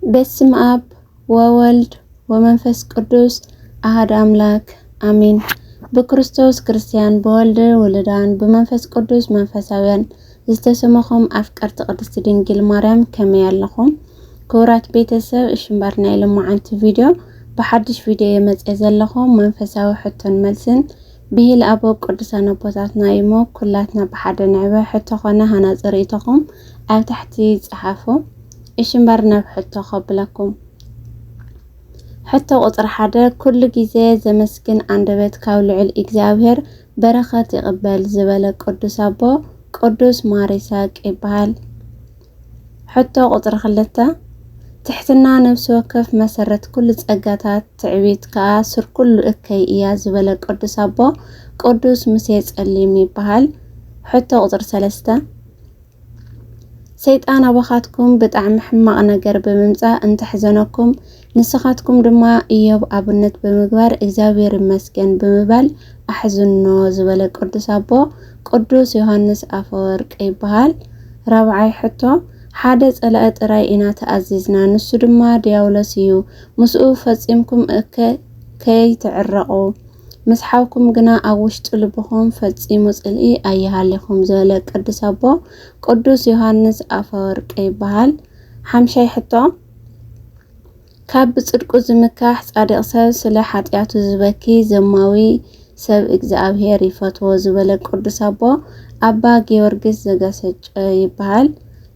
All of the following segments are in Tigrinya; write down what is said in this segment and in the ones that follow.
በስመ አብ ወወልድ ወመንፈስ ቅዱስ አሐዱ አምላክ አሜን። በክርስቶስ ክርስቲያን በወልድ ወልዳን በመንፈስ ቅዱስ መንፈሳውያን ዝተሰመኹም አፍቀርቲ ቅድስት ድንግል ማርያም ከመይ ኣለኹም? ክቡራት ቤተሰብ እሽምባር ናይ ልሙዓንቲ ቪድዮ በሓድሽ ቪድዮ የመጽእ ዘለኹም መንፈሳዊ ሕቶን መልስን ብሂል አቦ ቅዱሳን አቦታትና እሞ ኩላትና ብሓደ ንዕበ ሕቶ ኾነ ሃናፅር ኢተኹም ኣብ ታሕቲ ጸሓፉ እሽምባር ናብ ሕቶ ኸብለኩም። ሕቶ ቁጥር 1 ኩሉ ግዜ ዘመስግን አንደበት ካብ ልዑል እግዚአብሔር በረኸት ይቕበል ዝበለ ቅዱስ አቦ ቅዱስ ማር ይስሐቅ ይበሃል። ሕቶ ቁጥር 2 ትሕትና ነፍሲ ወከፍ መሰረት ኩሉ ጸጋታት ትዕቢት ከዓ ስር ኩሉ እከይ እያ ዝበለ ቅዱስ አቦ ቅዱስ ሙሴ ጸሊም ይበሃል። ሕቶ ቁጥር 3 ሰይጣን አባኻትኩም ብጣዕሚ ሕማቕ ነገር ብምምጻእ እንተሕዘነኩም ንስኻትኩም ድማ ኢዮብ ኣብነት ብምግባር እግዚአብሔር ይመስገን ብምባል ኣሕዝኖ ዝበለ ቅዱስ አቦ ቅዱስ ዮሐንስ አፈወርቅ ይበሃል። ራብዓይ ሕቶ ሓደ ጸላእ ጥራይ ኢና ተኣዚዝና ንሱ ድማ ዲያብሎስ እዩ ምስኡ ፈጺምኩም ከይትዕረቑ ምስሓውኩም ግና ኣብ ውሽጢ ልብኹም ፈጺሙ ጽልኢ ኣይሃለኹም ዝበለ ቅዱስ አቦ ቅዱስ ዮሐንስ አፈወርቅ ይበሃል። ሓምሻይ ሕቶ ካብ ብጽድቁ ዝምካሕ ጻድቕ ሰብ ስለ ኃጢአቱ ዝበኪ ዘማዊ ሰብ እግዚአብሔር ይፈትዎ ዝበለ ቅዱስ አቦ አባ ጊዮርጊስ ዘጋሰጨ ይበሃል።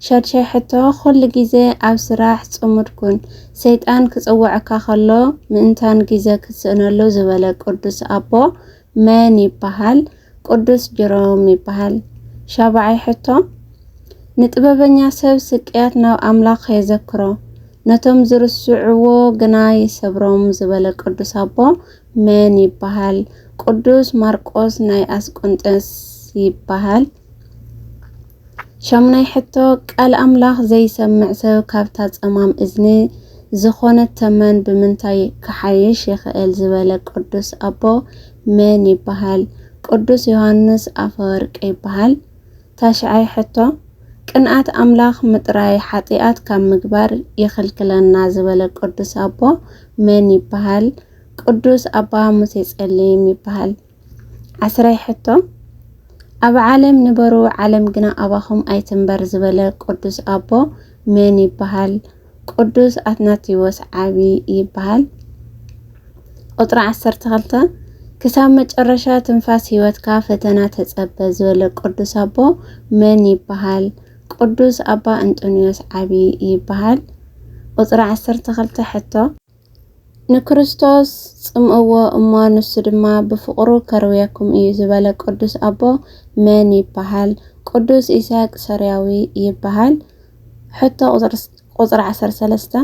ሻድሻይ ሕቶ ኩሉ ግዜ ኣብ ስራሕ ጽሙድ ኩን ሰይጣን ክጽውዕካ ከሎ ምእንታን ግዜ ክትስእነሉ ዝበለ ቅዱስ አቦ መን ይበሃል? ቅዱስ ጀሮም ይበሃል። ሻብዓይ ሕቶ ንጥበበኛ ሰብ ስቅያት ናብ አምላኽ የዘክሮ ነቶም ዝርስዕዎ ግና ይሰብሮም ዝበለ ቅዱስ አቦ መን ይበሃል? ቅዱስ ማርቆስ ናይ አስቆንጠስ ይበሃል። ሻምናይ ሕቶ ቃል አምላኽ ዘይሰምዕ ሰብ ካብታ ጸማም እዝኒ ዝኾነት ተመን ብምንታይ ክሓይሽ ይኽእል ዝበለ ቅዱስ አቦ መን ይበሃል? ቅዱስ ዮሐንስ አፈወርቅ ይበሃል። ታሽዓይ ሕቶ ቅንአት አምላኽ ምጥራይ ኃጢአት ካብ ምግባር ይኽልክለና ዝበለ ቅዱስ አቦ መን ይበሃል? ቅዱስ አባ ሙሴ ጸሊም ይበሃል። ዓስራይ ሕቶ ኣብ ዓለም ንበሩ ዓለም ግና ኣባኹም ኣይትንበር ዝበለ ቅዱስ አቦ መን ይበሃል? ቅዱስ አትናቴዎስ ዓቢ ይበሃል። ቁጥሪ 12 ክሳብ መጨረሻ ትንፋስ ህይወትካ ፈተና ተጸበ ዝበለ ቅዱስ አቦ መን ይበሃል? ቅዱስ አባ እንጦንዮስ ዓቢ ይበሃል። ቁጥሪ 12 ሕቶ ንክርስቶስ ጽምእዎ እሞ ንሱ ድማ ብፍቕሩ ከርውየኩም እዩ ዝበለ ቅዱስ አቦ መን ይበሃል? ቅዱስ ይስሐቅ ሶርያዊ ይበሃል። ሕቶ ቁጥሪ 13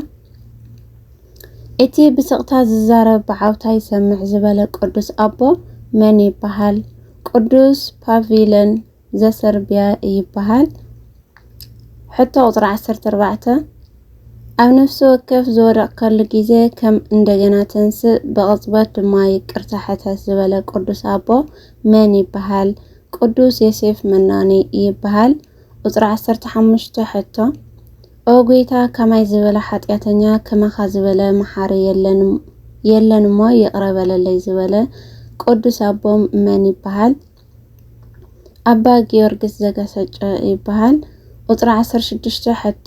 እቲ ብስቕታ ዝዛረብ ብዓውታ ይሰምዕ ዝበለ ቅዱስ አቦ መን ይበሃል? ቅዱስ ፓቪለን ዘሰርቢያ ይበሃል። ሕቶ ቁጥሪ 14 ኣብ ነፍሲ ወከፍ ዝወደቕ ከሉ ግዜ ከም እንደገና ተንስእ ብቕጽበት ድማ ይቅርታ ሕተት ዝበለ ቅዱስ አቦ መን ይበሃል? ቅዱስ ዮሴፍ መናኒ ይበሃል። ቁጥሪ 15 ሕቶ ኦ ጌታ ከማይ ዝበለ ኃጢአተኛ ከመኻ ዝበለ መሓሪ የለን እሞ ይቕረበለለይ ዝበለ ቅዱስ አቦ መን ይበሃል? አባ ጊዮርጊስ ዘጋሰጨ ይበሃል። ቁጥሪ 16 ሕቶ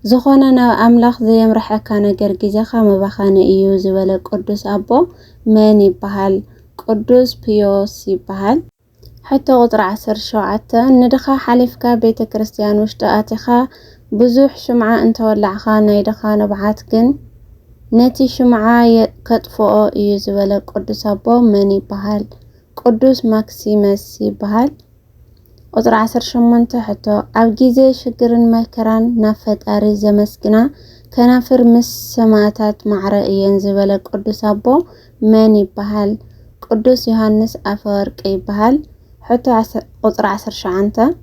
ዝኾነ ናብ አምላኽ ዘየምርሐካ ነገር ግዜኻ መባኻኒ እዩ ዝበለ ቅዱስ አቦ መን ይበሃል? ቅዱስ ፒዮስ ይበሃል። ሕቶ ቁጥሪ 17 ንድኻ ሓሊፍካ ቤተ ክርስቲያን ውሽጢ ኣቲኻ ብዙሕ ሽምዓ እንተወላዕኻ ናይ ድኻ ነብዓት ግን ነቲ ሽምዓ ከጥፍኦ እዩ ዝበለ ቅዱስ አቦ መን ይበሃል? ቅዱስ ማክሲመስ ይበሃል። ቁጥሪ 18 ሕቶ ኣብ ግዜ ሽግርን መከራን ናብ ፈጣሪ ዘመስግና ከናፍር ምስ ሰማዕታት ማዕረ እየን ዝበለ ቅዱስ አቦ መን ይበሃል? ቅዱስ ዮሐንስ አፈወርቅ ይበሃል። ሕቶ ቁጥሪ 19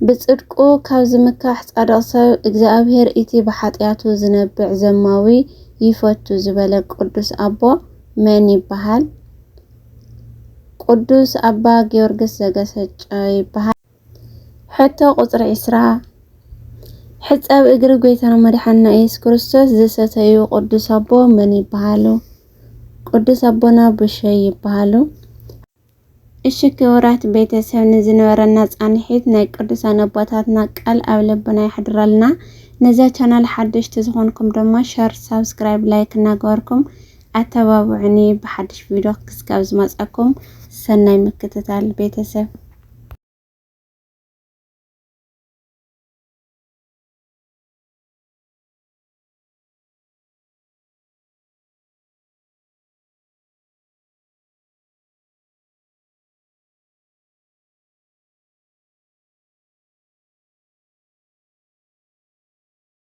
ብጽድቁ ካብ ዝምካሕ ጻድቕ ሰብ እግዚአብሔር እቲ ብኃጢአቱ ዝነብዕ ዘማዊ ይፈቱ ዝበለ ቅዱስ አቦ መን ይበሃል? ቅዱስ አባ ጊዮርጊስ ዘጋሰጨ ይበሃል። ሕቶ ቁጥሪ 20 حساب اجر غيتنا مدحنا ኢየሱስ ክርስቶስ ዘሰተዩ ቅዱስ አቦ ምን ይባላሉ? ቅዱስ አቦና ብሸይ ይባላሉ። እሺ ክብራት ቤተሰብ ንዝነበረና ጻንሒት ናይ ቅዱሳን አባታትና ቃል ኣብ ልብና ይሕድረልና። ነዛ ቻናል ሓድሽቲ ዝኾንኩም ድማ ሸር ሰብስክራይብ ላይክ እናገበርኩም ኣተባብዑኒ ብሓድሽ ቪድዮ ክስካብ ዝመጻኩም ሰናይ ምክትታል ቤተሰብ